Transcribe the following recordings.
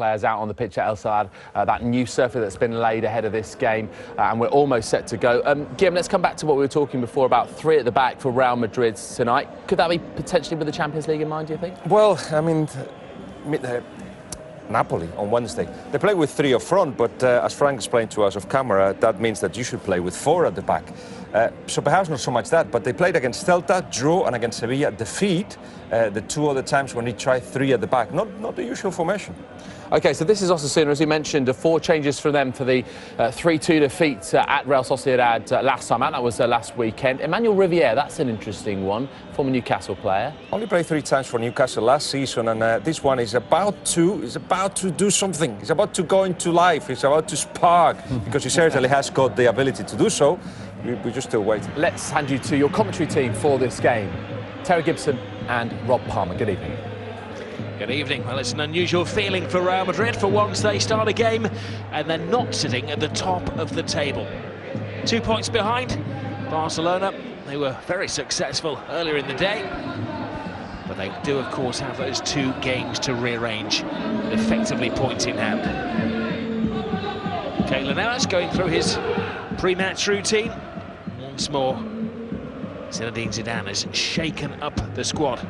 players out on the pitch at El Sad, that new surface that's been laid ahead of this game, and we're almost set to go. Guillaume, let's come back to what we were talking before about 3 at the back for Real Madrid tonight. Could that be potentially with the Champions League in mind, do you think? Well, I mean, Napoli on Wednesday, they play with 3 up front, but as Frank explained to us off camera, that means that you should play with 4 at the back. So perhaps not so much that, but they played against Celta, drew, and against Sevilla, defeat the 2 other times when he tried 3 at the back. Not the usual formation. OK, so this is Osasuna, as you mentioned, 4 changes for them for the 3-2 defeat at Real Sociedad last time out. That was last weekend. Emmanuel Riviere, that's an interesting one, former Newcastle player. Only played 3 times for Newcastle last season, and this one is about to do something. He's about to go into life. He's about to spark, because he certainly has got the ability to do so. We're just still waiting. Let's hand you to your commentary team for this game. Terry Gibson and Rob Palmer. Good evening. Good evening. Well, it's an unusual feeling for Real Madrid. For once, they start a game and they're not sitting at the top of the table. 2 points behind Barcelona. They were very successful earlier in the day, but they do, of course, have those 2 games to rearrange, effectively points in hand. Keylor Navas going through his pre-match routine. Once more, Zinedine Zidane has shaken up the squad.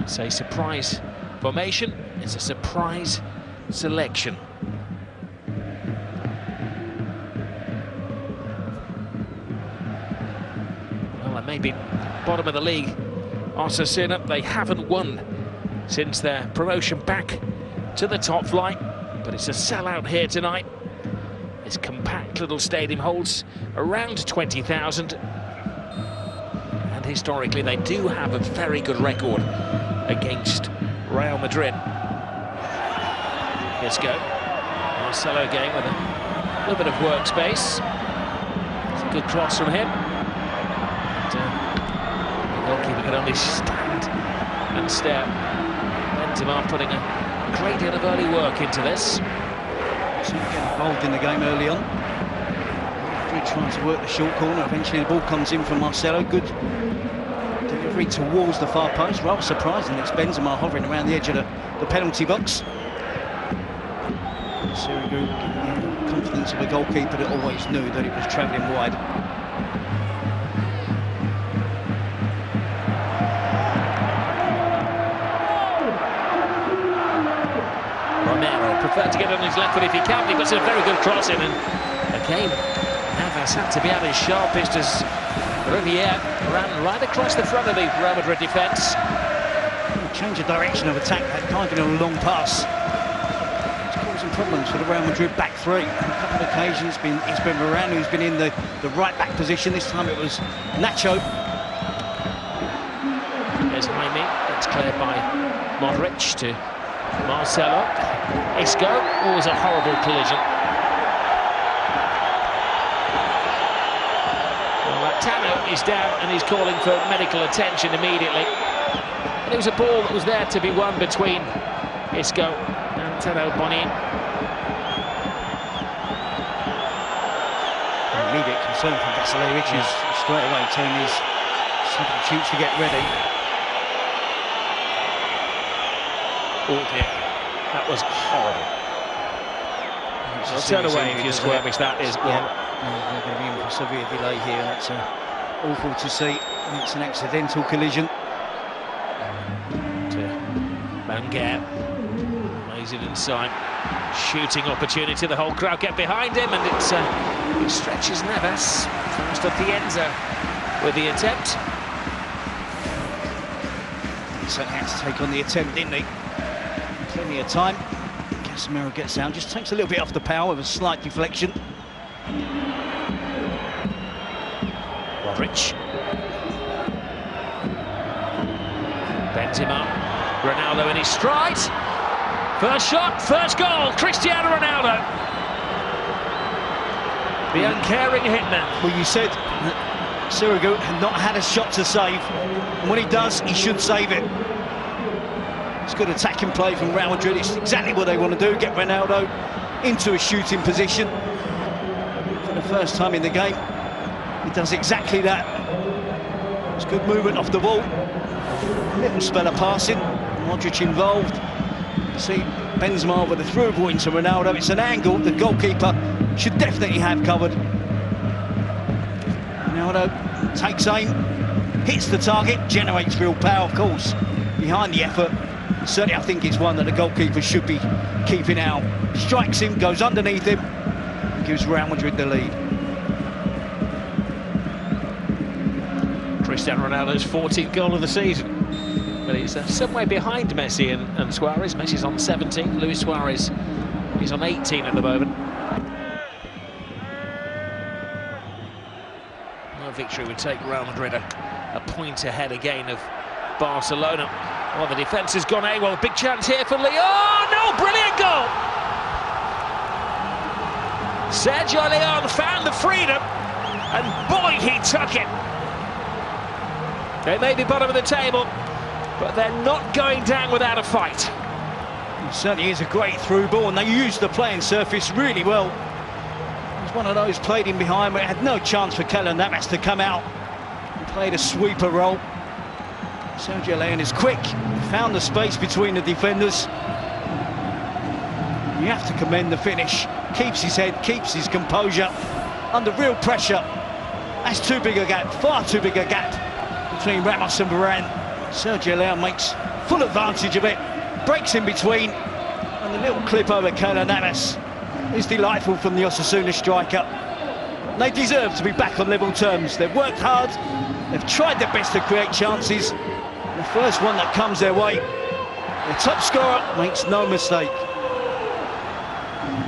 It's a surprise formation, it's a surprise selection. Well, they may be bottom of the league. Osasuna, they haven't won since their promotion back to the top flight, but it's a sellout here tonight. This compact little stadium holds around 20,000. And historically, they do have a very good record against Real Madrid. Let's go. Marcelo game with a little bit of workspace. It's a good cross from him. The goalkeeper can only stand and stare. Benzema putting a great deal of early work into this. Get involved in the game early on. Madrid trying to work the short corner. Eventually the ball comes in from Marcelo. Good delivery towards the far post. Rather surprising, it's Benzema hovering around the edge of the penalty box. Sirigu giving the confidence of a goalkeeper that always knew that it was travelling wide. Preferred to get on his left foot if he can, he puts a very good cross in, and again Navas had to be at his sharpest as Riviere ran right across the front of the Real Madrid defence. Change of direction of attack, that kind of a long pass. It's causing problems for the Real Madrid back 3. On a couple of occasions it's been Varane who's been in the right back position. This time it was Nacho. There's Jaime, that's cleared by Modric to Marcelo. Isco, always a horrible collision. Well, Tano is down and he's calling for medical attention immediately. And it was a ball that was there to be won between Isco and Tano Bonin. Immediate concern from Vasilevich is straight away telling his substitutes to get ready. Oh dear, that was horrible. Well, turn away if you're squirmish, that is. Yeah, they're going to be in for severe delay here, and that's awful to see. It's an accidental collision. Manguer lays it inside, shooting opportunity. The whole crowd get behind him, and it stretches Navas first up the end zone with the attempt. He certainly had to take on the attempt, didn't he? Plenty of time. Casemiro gets out, just takes a little bit off the power with a slight deflection. Modric. Benzema. Ronaldo in his stride. First shot, first goal. Cristiano Ronaldo. The uncaring hitman. Well, you said that Sirigu had not had a shot to save. And when he does, he should save it. It's good attacking play from Real Madrid. It's exactly what they want to do, get Ronaldo into a shooting position. For the first time in the game, he does exactly that. It's good movement off the ball. Little spell of passing. Modric involved. See Benzema over the through ball into Ronaldo. It's an angle the goalkeeper should definitely have covered. Ronaldo takes aim, hits the target, generates real power, of course, behind the effort. Certainly, I think it's one that the goalkeeper should be keeping out. Strikes him, goes underneath him, gives Real Madrid the lead. Cristiano Ronaldo's 14th goal of the season. But he's some way behind Messi and Suarez. Messi's on 17, Luis Suarez, he's on 18 at the moment. No victory would take Real Madrid a point ahead again of Barcelona. Oh, the defence has gone AWOL. Big chance here for Leo. Oh, no, brilliant goal! Sergio Leon found the freedom, and boy, he took it. They may be bottom of the table, but they're not going down without a fight. It certainly is a great through ball, and they used the playing surface really well. It was one of those played in behind, but it had no chance for Keylor Navas to come out and played a sweeper role. Sergio Leon is quick, found the space between the defenders. You have to commend the finish. Keeps his head, keeps his composure under real pressure. That's too big a gap, far too big a gap between Ramos and Varane. Sergio Leon makes full advantage of it, breaks in between, and the little clip over Keylor Navas is delightful from the Osasuna striker. They deserve to be back on level terms. They've worked hard, they've tried their best to create chances. The first one that comes their way, the top scorer makes no mistake.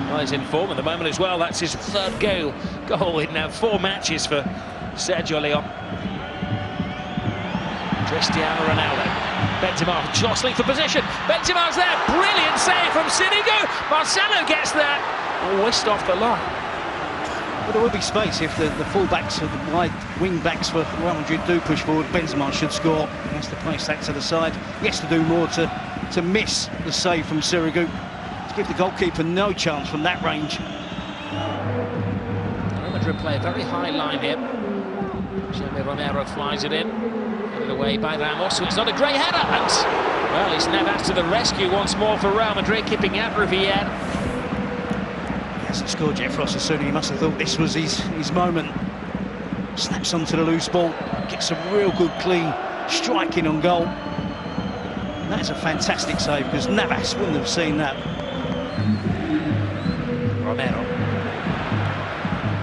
Well, he's in form at the moment as well. That's his third goal in 4 matches for Sergio Leon. Cristiano Ronaldo. Benzema jostling for position. Benzema's there. Brilliant save from Sinigo. Marcelo gets there. Whisked off the line. But there will be space if the full-backs or the wide wing-backs for Real Madrid do push forward. Benzema should score. He has to place that to the side. He has to do more to miss the save from Sirigu, to give the goalkeeper no chance from that range. Real Madrid play a very high line here. Xavi Romero flies it in. Headed away by Ramos, so it's not a great header. And, well, it's Navas to the rescue once more for Real Madrid, keeping out Riviere. He hasn't scored yet for Osasuna. He must have thought this was his moment. Snaps onto the loose ball, gets a real good clean striking on goal. And that is a fantastic save, because Navas wouldn't have seen that. Romero.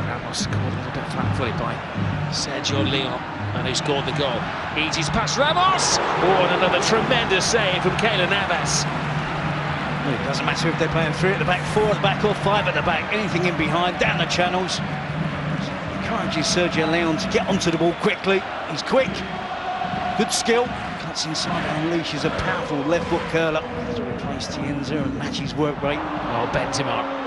Ramos scored a little bit flat-footed by Sergio Leon, and who scored the goal. Easy's past Ramos. Oh, and another tremendous save from Keylor Navas. Well, it doesn't matter if they're playing 3 at the back, 4 at the back, or 5 at the back. Anything in behind, down the channels. Encourages Sergio Leon to get onto the ball quickly. He's quick, good skill. Cuts inside and unleashes a powerful left foot curler to replace Tienza and match his work rate. Oh, Benzema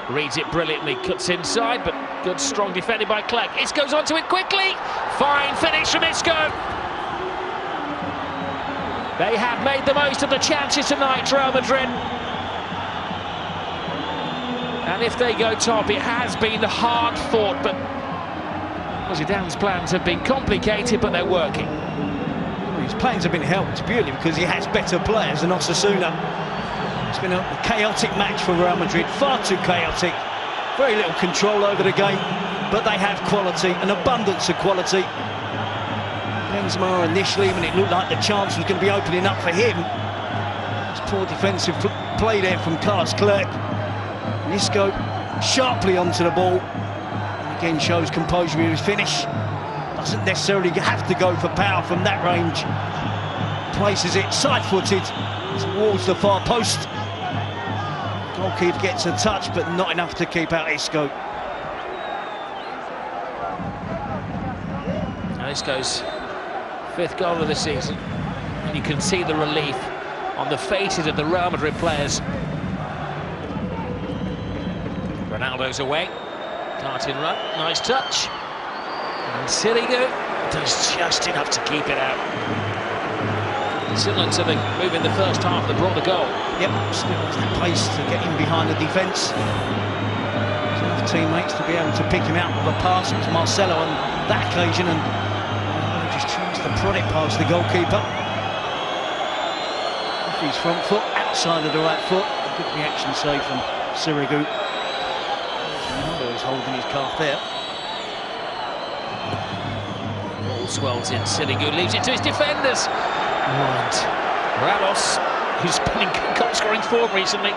reads it brilliantly, cuts inside, but good strong defending by Clegg. Isco goes onto it quickly. Fine finish from Isco. They have made the most of the chances tonight, Real Madrid. And if they go top, it has been hard fought, but Zidane's plans have been complicated, but they're working. Well, his plans have been helped purely because he has better players than Osasuna. It's been a chaotic match for Real Madrid, far too chaotic. Very little control over the game, but they have quality, an abundance of quality. Benzema initially, when it looked like the chance was going to be opening up for him, it's poor defensive play there from Carlos Clerc. Isco sharply onto the ball, and again shows composure in his finish. Doesn't necessarily have to go for power from that range. Places it side-footed towards the far post. Goalkeeper gets a touch, but not enough to keep out Isco. Isco's 5th goal of the season, and you can see the relief on the faces of the Real Madrid players. Ronaldo's away, darting run, nice touch, and Sirigu does just enough to keep it out. Similar to the move in the first half that brought the goal. Yep, still has that pace to get in behind the defence. There's enough teammates to be able to pick him out with a pass. It was Marcelo on that occasion, and just tries to prod it past the goalkeeper. off his front foot, outside of the right foot. A good reaction save from Sirigu. Ronaldo is holding his calf there. Ball swells in, Sirigu leaves it to his defenders. And Ramos, who's been in goal-scoring form recently,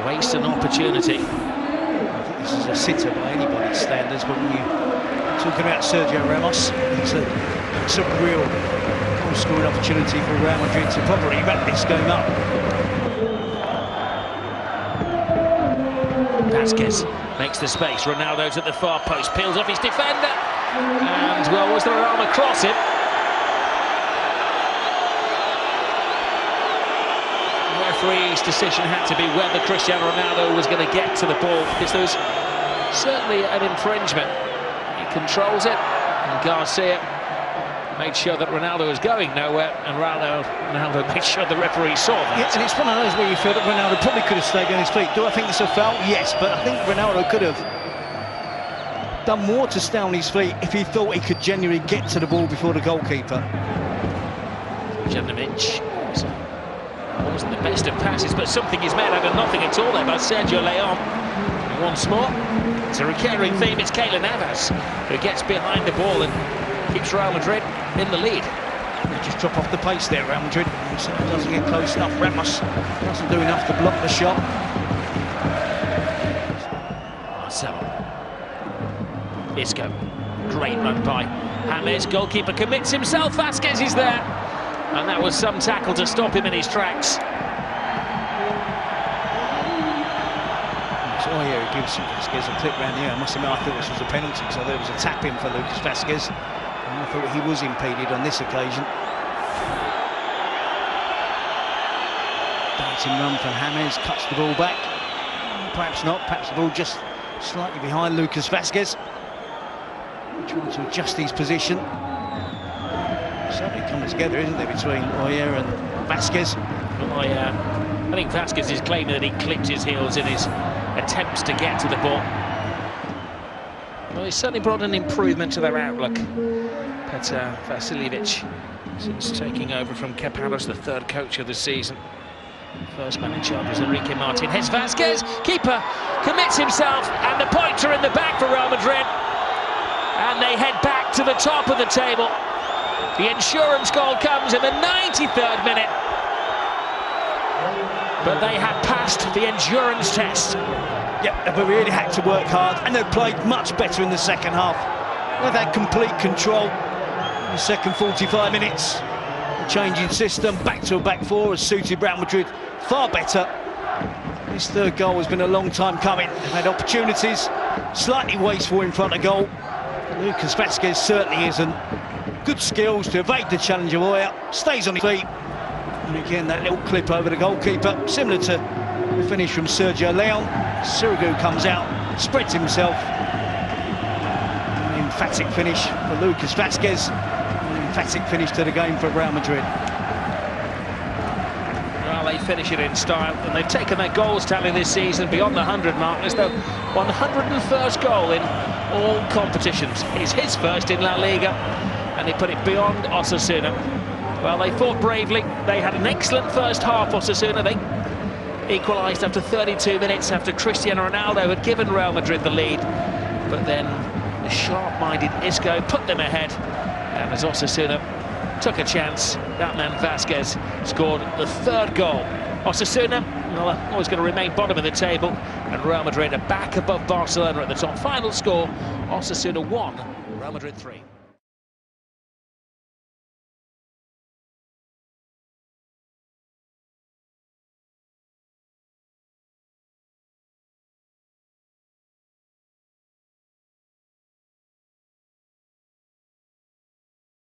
wastes an opportunity. I think this is a sitter by anybody's standards, but when you're talking about Sergio Ramos, it's a real goal-scoring opportunity for Real Madrid to probably wrap this game up. Vasquez makes the space. Ronaldo's at the far post, peels off his defender, and well, was there an arm across it? The referee's decision had to be whether Cristiano Ronaldo was going to get to the ball, because there was certainly an infringement. He controls it, and Garcia made sure that Ronaldo was going nowhere, and Ronaldo made sure the referee saw that. Yeah, and it's one of those where you feel that Ronaldo probably could have stayed on his feet. Do I think it's a foul? Yes, but I think Ronaldo could have done more to stay on his feet if he thought he could genuinely get to the ball before the goalkeeper. Janovic wasn't the best of passes, but something is made out of nothing at all there by Sergio Leon. And once more, it's a recurring theme. It's Keylor Navas who gets behind the ball and keeps Real Madrid in the lead. They just drop off the pace there, Real Madrid. So it doesn't get close enough. Ramos doesn't do enough to block the shot. Marcelo. Isco. Great run by James. Goalkeeper commits himself. Vasquez is there. And that was some tackle to stop him in his tracks. So here he gives Vasquez a clip round here. I must admit, I thought this was a penalty, so there was a tap in for Lucas Vasquez. And I thought he was impeded on this occasion. Dancing run from James, cuts the ball back. Perhaps not, perhaps the ball just slightly behind Lucas Vasquez. Trying to adjust his position. Certainly coming together, isn't there, between Oyer and Vasquez? I think Vasquez is claiming that he clipped his heels in his attempts to get to the ball. Well, he's certainly brought an improvement to their outlook. Petar Vasiljevic, since taking over from Kepalos, the third coach of the season. First man in charge is Enrique Martinez. Vasquez, keeper, commits himself, and the pointer in the back for Real Madrid. And they head back to the top of the table. The insurance goal comes in the 93rd minute. But they had passed the endurance test. Yep, they really had to work hard, and they've played much better in the second half. They've had complete control in the second 45 minutes. The changing system, back to a back four, has suited Real Madrid far better. This third goal has been a long time coming. They've had opportunities, slightly wasteful in front of goal. Lucas Vasquez certainly isn't. Good skills to evade the challenge of Oyer, stays on his feet. And again, that little clip over the goalkeeper, similar to the finish from Sergio Leon. Sirigu comes out, spreads himself. An emphatic finish for Lucas Vasquez. An emphatic finish to the game for Real Madrid. Well, they finish it in style, and they've taken their goals tally this season beyond the 100 mark. There's the 101st goal in all competitions. It's his first in La Liga, and they put it beyond Osasuna. Well, they fought bravely. They had an excellent first half, Osasuna. They equalised after 32 minutes after Cristiano Ronaldo had given Real Madrid the lead. But then the sharp-minded Isco put them ahead. And as Osasuna took a chance, that man Vasquez scored the third goal. Osasuna, well, always going to remain bottom of the table. And Real Madrid are back above Barcelona at the top. Final score, Osasuna 1, Real Madrid 3.